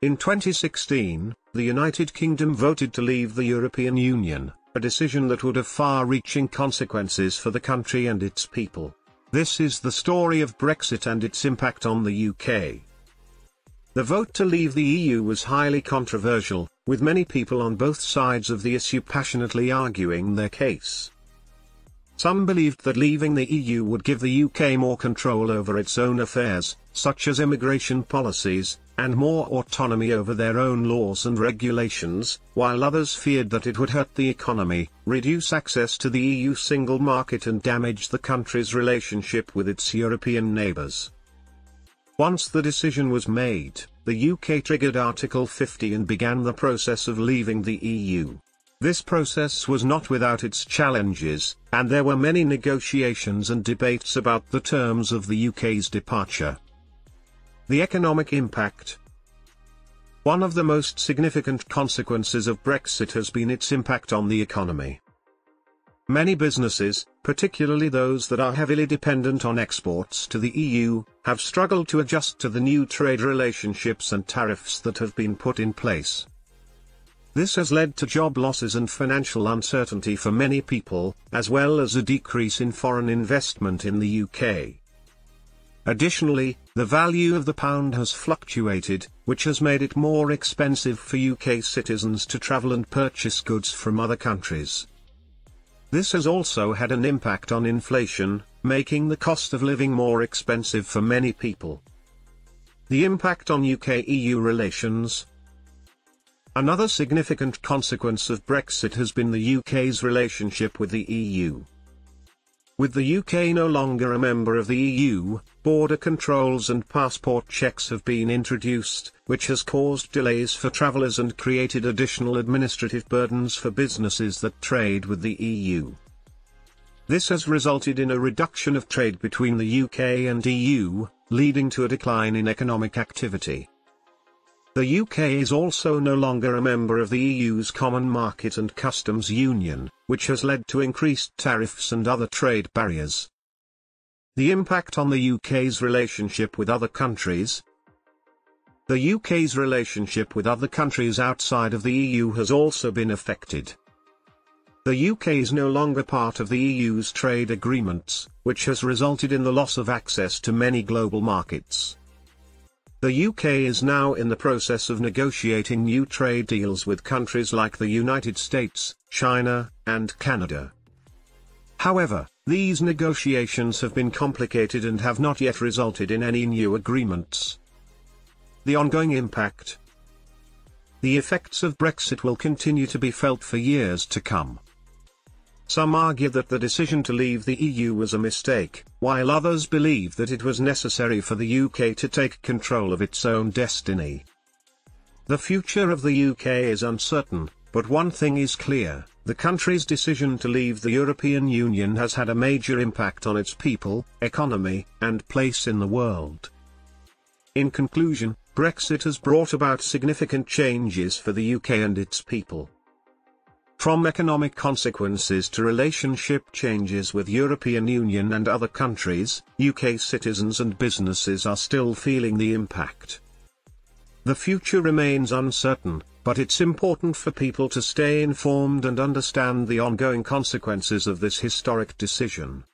In 2016, the United Kingdom voted to leave the European Union, a decision that would have far-reaching consequences for the country and its people. This is the story of Brexit and its impact on the UK. The vote to leave the EU was highly controversial, with many people on both sides of the issue passionately arguing their case. Some believed that leaving the EU would give the UK more control over its own affairs, such as immigration policies, and more autonomy over their own laws and regulations, while others feared that it would hurt the economy, reduce access to the EU single market and damage the country's relationship with its European neighbours. Once the decision was made, the UK triggered Article 50 and began the process of leaving the EU. This process was not without its challenges, and there were many negotiations and debates about the terms of the UK's departure. The economic impact. One of the most significant consequences of Brexit has been its impact on the economy. Many businesses, particularly those that are heavily dependent on exports to the EU, have struggled to adjust to the new trade relationships and tariffs that have been put in place. This has led to job losses and financial uncertainty for many people, as well as a decrease in foreign investment in the UK. Additionally, the value of the pound has fluctuated, which has made it more expensive for UK citizens to travel and purchase goods from other countries. This has also had an impact on inflation, making the cost of living more expensive for many people. The impact on UK-EU relations. Another significant consequence of Brexit has been the UK's relationship with the EU. With the UK no longer a member of the EU, border controls and passport checks have been introduced, which has caused delays for travellers and created additional administrative burdens for businesses that trade with the EU. This has resulted in a reduction of trade between the UK and EU, leading to a decline in economic activity. The UK is also no longer a member of the EU's Common Market and Customs Union, which has led to increased tariffs and other trade barriers. The impact on the UK's relationship with other countries. The UK's relationship with other countries outside of the EU has also been affected. The UK is no longer part of the EU's trade agreements, which has resulted in the loss of access to many global markets. The UK is now in the process of negotiating new trade deals with countries like the United States, China, and Canada. However, these negotiations have been complicated and have not yet resulted in any new agreements. The ongoing impact. The effects of Brexit will continue to be felt for years to come. Some argue that the decision to leave the EU was a mistake, while others believe that it was necessary for the UK to take control of its own destiny. The future of the UK is uncertain, but one thing is clear: the country's decision to leave the European Union has had a major impact on its people, economy, and place in the world. In conclusion, Brexit has brought about significant changes for the UK and its people. From economic consequences to relationship changes with European Union and other countries, UK citizens and businesses are still feeling the impact. The future remains uncertain, but it's important for people to stay informed and understand the ongoing consequences of this historic decision.